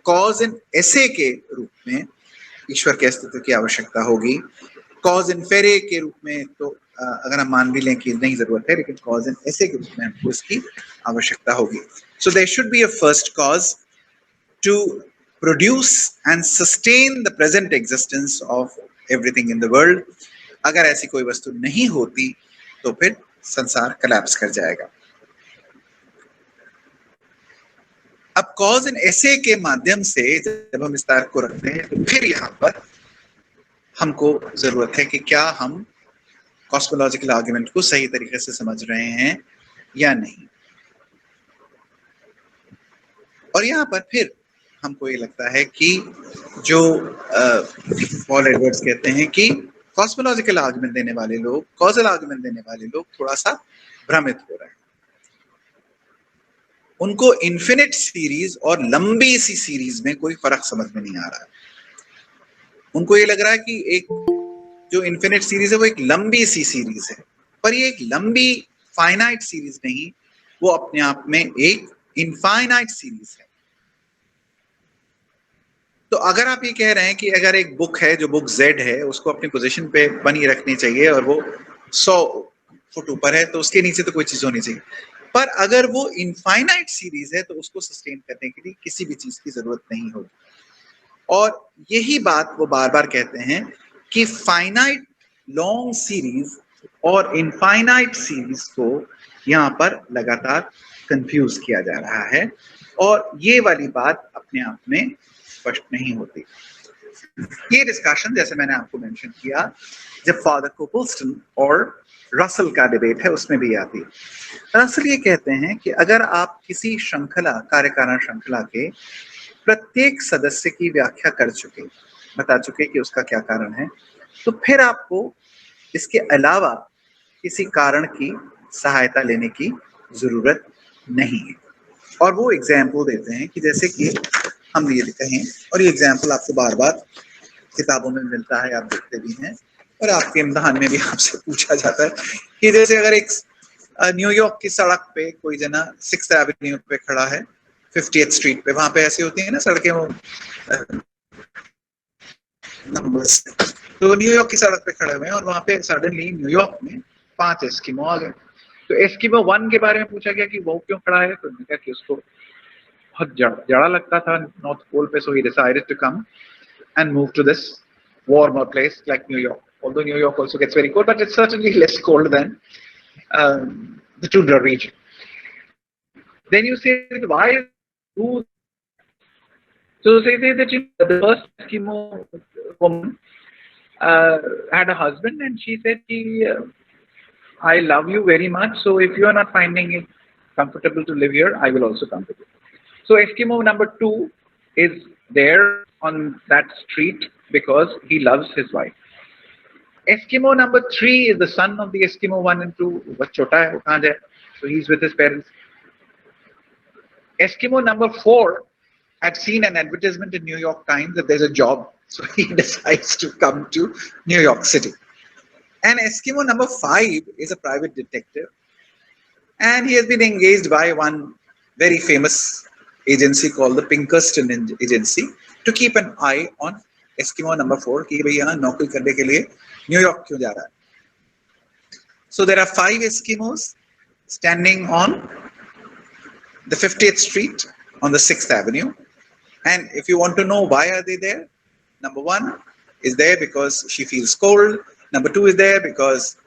S2: कॉज एंड ऐसे के रूप में ईश्वर के अस्तित्व की आवश्यकता होगी। कॉज एंड फेरे के रूप में तो अगर हम मान भी लें कि नहीं जरूरत है, लेकिन कॉज एंड ऐसे के रूप में हमको इसकी आवश्यकता होगी। So there should be a first cause to produce and sustain the present existence of everything in the world. अगर ऐसी कोई वस्तु नहीं होती तो फिर संसार कोलैप्स कर जाएगा। अब कॉज एंड ऐसे के माध्यम से जब हम इस तर्क को रखते हैं तो फिर यहाँ पर हमको जरूरत है कि क्या हम कॉस्मोलॉजिकल आर्गुमेंट को सही तरीके से समझ रहे हैं या नहीं। और यहाँ पर फिर हमको ये लगता है कि जो पॉल एडवर्ड्स कहते हैं कि कॉस्मोलॉजिकल आर्गुमेंट देने वाले लोग, कॉजल आर्गुमेंट देने वाले लोग थोड़ा सा भ्रमित हो रहे हैं। उनको इन्फिनिट सीरीज और लंबी सी सीरीज में कोई फर्क समझ में नहीं आ रहा है। उनको ये लग रहा है कि एक जो इन्फिनिट सीरीज है वो एक लंबी सी सीरीज है, पर ये एक लंबी फाइनाइट सीरीज नहीं, वो अपने आप में एक इनफाइनाइट सीरीज है। तो अगर आप ये कह रहे हैं कि अगर एक बुक है जो बुक Z है उसको अपनी पोजीशन पे बनी रखनी चाहिए और वो 100 फुट ऊपर है तो उसके नीचे तो कोई चीज होनी चाहिए, पर अगर वो इनफाइनाइट सीरीज है तो उसको सस्टेन करने के लिए किसी भी चीज की जरूरत नहीं होगी। और यही बात वो बार बार कहते हैं कि फाइनाइट लॉन्ग सीरीज और इनफाइनाइट सीरीज को यहाँ पर लगातार कंफ्यूज किया जा रहा है, और ये वाली बात अपने आप में स्पष्ट नहीं होती। ये डिस्कशन जैसे मैंने आपको मेंशन किया जब फादर कोपलस्टन और रसल का डिबेट है उसमें भी आती है। रसल ये कहते हैं कि अगर आप किसी श्रृंखला, कार्यकारण श्रृंखला के प्रत्येक सदस्य की व्याख्या कर चुके, बता चुके कि उसका क्या कारण है, तो फिर आपको इसके अलावा किसी कारण की सहायता लेने की जरूरत नहीं है। और वो एग्जाम्पल देते हैं कि जैसे कि हम ये कहें, और ये एग्जाम्पल आपको बार बार किताबों में मिलता है, आप देखते भी हैं और आपके इम्तिहान में भी आपसे पूछा जाता है कि जैसे अगर एक न्यूयॉर्क की सड़क पे कोई जना 6th एवेन्यू पे खड़ा है, 50th स्ट्रीट पे, वहां पे ऐसी होती है ना सड़कें, वो नंबर्स, तो न्यूयॉर्क की सड़क पे खड़े हुए हैं और वहां पे सडनली न्यूयॉर्क में 5 एस्किमो आ गए। तो एस्किमो 1 के बारे में पूछा गया कि वो क्यों खड़ा है, तो उन्होंने कहा कि उसको बहुत जाड़ा लगता था नॉर्थ पोल पे, so he decided to come and move to this warmer place like New York. Although New York also gets very cold, but it's certainly less cold than the tundra region. Then you say, why? Who? So they say that the first Eskimo woman had a husband, and she said, "I love you very much. So if you are not finding it comfortable to live here, I will also come with you." So Eskimo number 2 is there on that street because he loves his wife. Eskimo number 3 is the son of the Eskimo 1 and 2. But chota hai, wo kahan jaye? So he's with his parents. Eskimo number 4 had seen an advertisement in New York Times that there's a job, so he decides to come to New York City. And Eskimo number 5 is a private detective, and he has been engaged by one very famous agency called the Pinkerton Agency to keep an eye on Eskimo number 4 कि भाई यहाँ नौकरी करने के लिए New York क्यों जा रहा है। So there are 5 Eskimos standing on the 50th Street on the 6th Avenue, and if you want to know why are they there, number 1 is there because she feels cold, number 2 is there because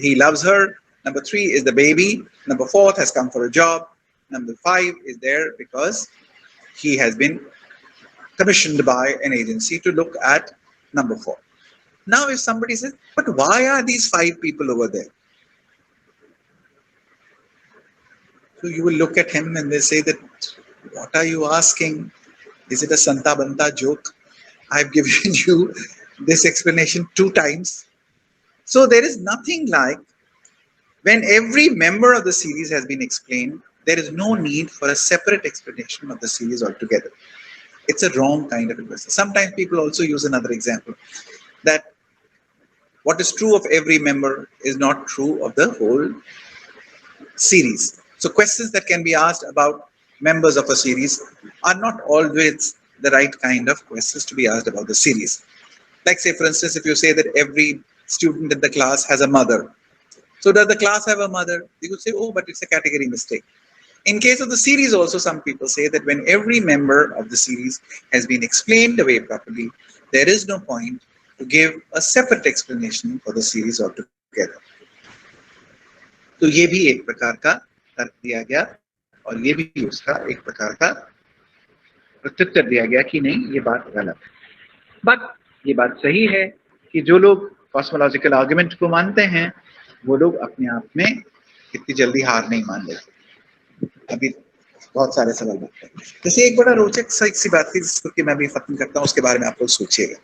S2: he loves her, number 3 is the baby, number 4 has come for a job, number 5 is there because he has been commissioned by an agency to look at number 4. Now if somebody says, but why are these 5 people over there? So you will look at him and they say that, what are you asking? Is it a Santa Banta joke? I've given you this explanation 2 times. So there is nothing like when every member of the series has been explained, there is no need for a separate explanation of the series altogether. It's a wrong kind of investment. Sometimes people also use another example, that what is true of every member is not true of the whole series. So questions that can be asked about members of a series are not always the right kind of questions to be asked about the series. Like, say, for instance, if you say that every student in the class has a mother, so does the class have a mother? You could say, oh, but it's a category mistake. In case of the series also, some people say that when every member of the series has been explained away properly, there is no point to give a separate explanation for the series altogether. तो ये भी एक प्रकार का तर्क दिया गया और ये भी उसका एक प्रकार का प्रत्युत्तर दिया गया कि नहीं, ये बात गलत है। बट ये बात सही है कि जो लोग कॉस्मोलॉजिकल आर्गुमेंट को मानते हैं वो लोग अपने आप में इतनी जल्दी हार नहीं मान लेते। अभी बहुत सारे सवाल बनते हैं। जैसे एक बड़ा रोचक सी बात थी जिसको कि मैं भी खत्म करता हूँ, उसके बारे में आप लोग सोचिएगा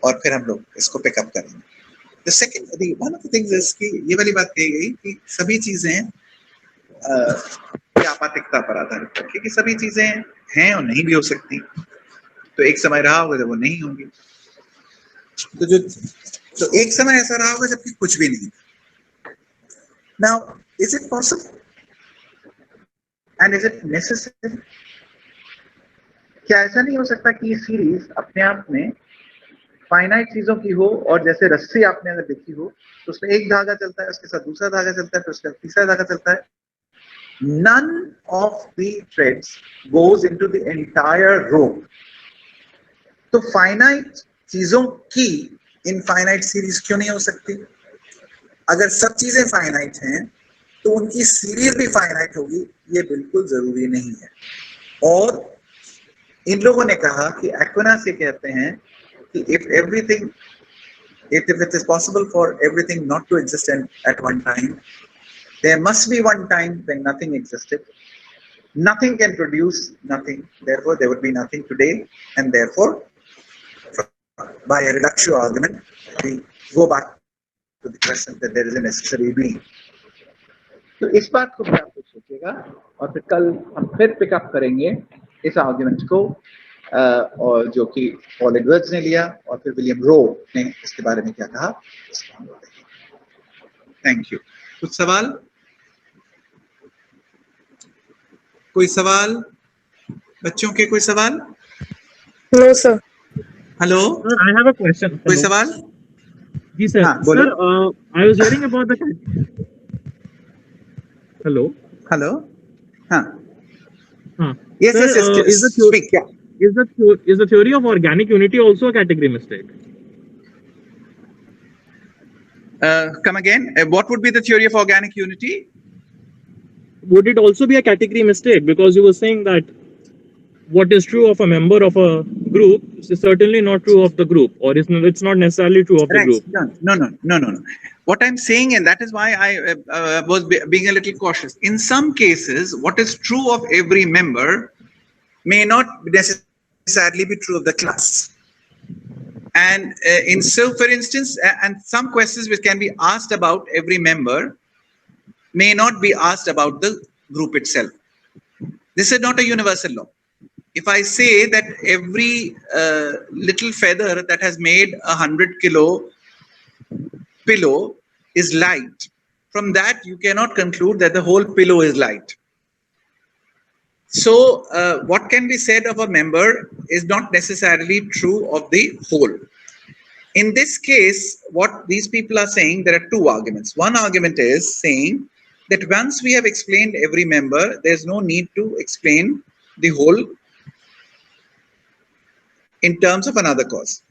S2: और फिर हम लोग इसको पिकअप करेंगे। The second, one of the things is कि ये वाली बात कही गई कि सभी चीजें आपातिकता पर आधारित है, क्योंकि सभी चीजें हैं और नहीं भी हो सकती, तो एक समय रहा होगा जब वो नहीं होंगी, तो एक समय ऐसा रहा होगा जबकि कुछ भी नहीं। Now, is it possible and is it necessary? क्या ऐसा नहीं हो सकता कि ये सीरीज अपने आप में फाइनाइट चीजों की हो और जैसे रस्सी आपने अगर देखी हो तो उसमें एक धागा चलता है, उसके साथ दूसरा धागा चलता है, फिर उसके साथ तीसरा धागा चलता है। None of the threads goes into the entire rope. तो फाइनाइट चीजों की इनफाइनाइट सीरीज क्यों नहीं हो सकती? अगर सब चीजें फाइनाइट हैं तो उनकी सीरीज भी फाइनाइट होगी, ये बिल्कुल जरूरी नहीं है। और इन लोगों ने कहा कि एक्विनास ये कहते हैं कि if it is possible for everything not to exist at one time, there must be one time when nothing existed. Nothing can produce nothing, therefore there would be nothing today, and therefore by a reductio argument we go back to the question that there is a necessary being. तो इस बात को भी आप लोग सोचिएगा और फिर कल हम फिर पिकअप करेंगे इस आर्ग्यूमेंट को, और जो कि पॉल एडवर्ड्स ने लिया और फिर विलियम रो ने इसके बारे में क्या कहा। Thank you. कुछ सवाल? कोई सवाल बच्चों के? कोई सवाल?
S3: No sir.
S2: Hello,
S4: I have a question.
S2: कोई सवाल?
S4: जी सर।
S2: हाँ, बोलो।
S4: Sir, I was hearing about the hello.
S2: हाँ।
S4: Yes,
S2: Sir,
S4: yes,
S2: speak. Yeah.
S4: Is the theory of organic unity also a category mistake?
S2: Come again. What would be the theory of organic unity?
S4: Would it also be a category mistake? Because you were saying that what is true of a member of a group is certainly not true of the group, or it's not necessarily true of the group.
S2: No. What I'm saying, and that is why I was being a little cautious. In some cases, what is true of every member may not necessarily be true of the class. And for instance, and some questions which can be asked about every member may not be asked about the group itself. This is not a universal law. If I say that every little feather that has made 100 kilo pillow is light, from that you cannot conclude that the whole pillow is light. So what can be said of a member is not necessarily true of the whole. In this case, what these people are saying, there are two arguments. One argument is saying that once we have explained every member, there's no need to explain the whole in terms of another cause.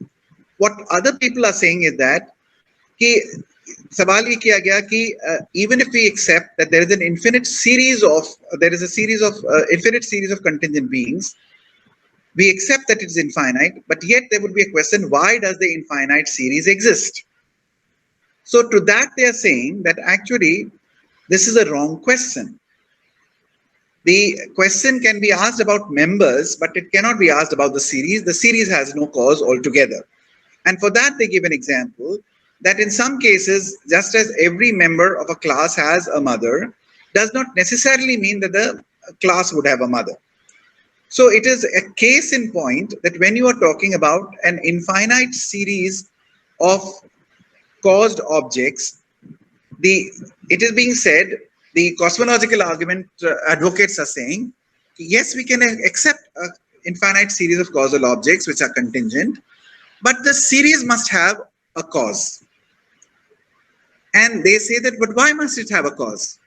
S2: What other people are saying is that सवाल ये किया गया कि even if we accept that there is an infinite series of contingent beings, we accept that it's infinite, but yet there would be a question, why does the infinite series exist? So to that they are saying that actually this is a wrong question. The question can be asked about members, but it cannot be asked about the series. The series has no cause altogether. And for that they give an example that in some cases, just as every member of a class has a mother,
S1: does not necessarily mean that the class would have a mother. So it is a case in point that when you are talking about an infinite series of caused objects, it is being said, the cosmological argument advocates are saying, yes, we can accept an infinite series of causal objects which are contingent, but the series must have a cause. And they say that, but why must it have a cause?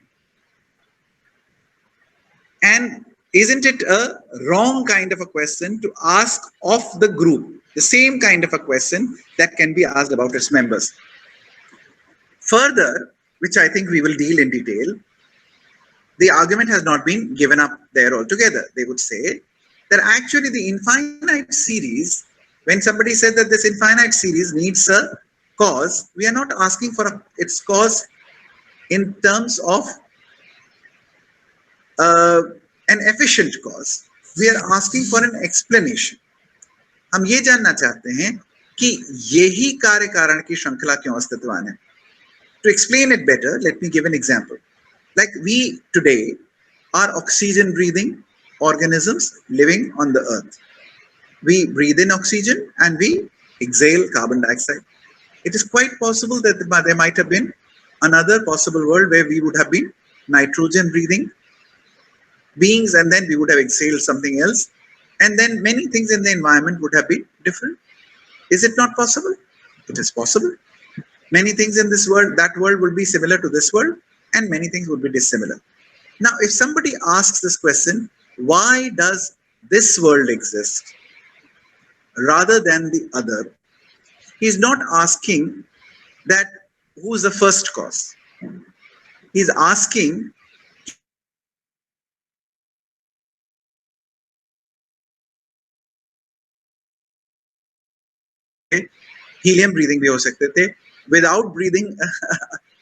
S1: And isn't it a wrong kind of a question to ask of the group, the same kind of a question that can be asked about its members? Further, which I think we will deal in detail, the argument has not been given up there altogether. They would say that actually the infinite series, when somebody says that this infinite series needs a cause, we are not asking for its cause in terms of an efficient cause. We are asking for an explanation. हम ये जानना चाहते हैं कि यही कार्य कारण की श्रृंखला क्यों अस्तित्ववान है. To explain it better, let me give an example. Like we today are oxygen breathing organisms living on the earth. We breathe in oxygen and we exhale carbon dioxide. It is quite possible that there might have been another possible world where we would have been nitrogen breathing beings, and then we would have exhaled something else, and then many things in the environment would have been different. Is it not possible? It is possible. Many things in this world, that world will be similar to this world, and many things would be dissimilar. Now, if somebody asks this question, why does this world exist rather than the other? He's not asking that who's the first cause. He's asking helium breathing भी हो सकते थे, without breathing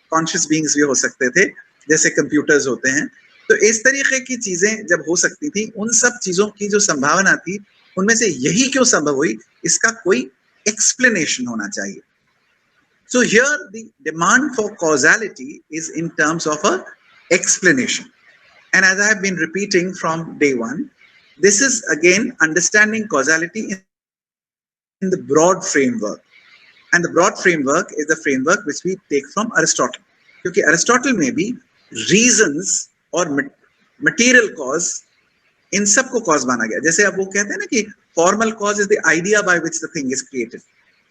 S1: conscious beings भी हो सकते थे, जैसे computers होते हैं. तो इस तरीके की चीजें जब हो सकती थी, उन सब चीजों की जो संभावना थी, उनमें से यही क्यों संभव हुई, इसका कोई एक्सप्लेनेशन होना चाहिए. So here the demand for causality is in terms of a explanation. And as I have been repeating from day one, this is again understanding causality in the broad framework. And the broad framework is the framework which we take from Aristotle. क्योंकि Aristotle में भी reasons और material cause इन सब को cause माना गया. जैसे अब वो कहते हैं ना कि formal cause is the idea by which the thing is created.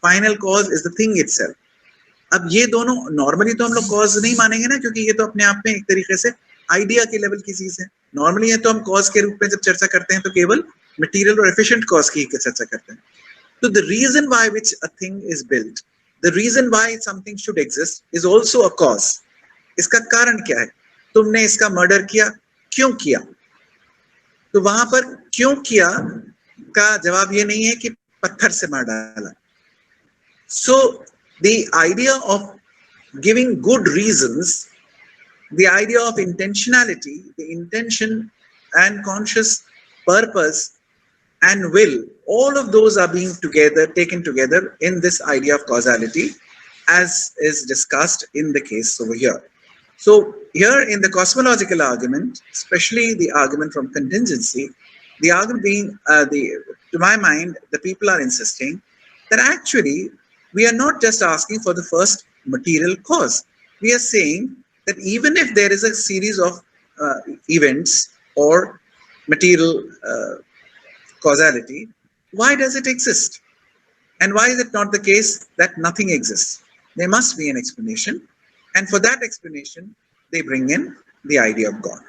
S1: Final cause is the thing itself. अब ये दोनों नॉर्मली तो हम लोग कॉज नहीं मानेंगे ना, क्योंकि ये तो अपने आप में एक तरीके से आइडिया के लेवल की चीज है. नॉर्मली ये तो हम कॉज के रूप में जब चर्चा करते हैं तो केवल मटेरियल और एफिशिएंट कॉज की चर्चा करते हैं. तो the reason why which a thing is built, the reason why something should exist is also a cause. इसका कारण क्या है? तुमने इसका मर्डर किया, क्यों किया? तो वहां पर क्यों किया का जवाब ये नहीं है कि पत्थर से मार डाला. So the idea of giving good reasons, the idea of intentionality, the intention and conscious purpose and will, all of those are being taken together in this idea of causality, as is discussed in the case over here. So here in the cosmological argument, especially the argument from contingency, the argument being, to my mind, the people are insisting that actually we are not just asking for the first material cause. We are saying that even if there is a series of events or material causality, why does it exist? And why is it not the case that nothing exists? There must be an explanation. And for that explanation, they bring in the idea of God.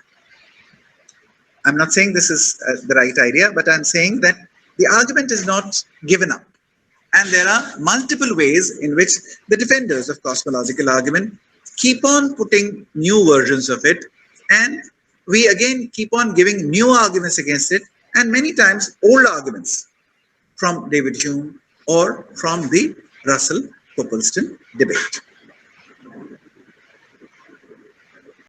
S1: I'm not saying this is the right idea, but I'm saying that the argument is not given up. And there are multiple ways in which the defenders of cosmological argument keep on putting new versions of it. And we again keep on giving new arguments against it. And many times old arguments from David Hume or from the Russell-Copleston debate.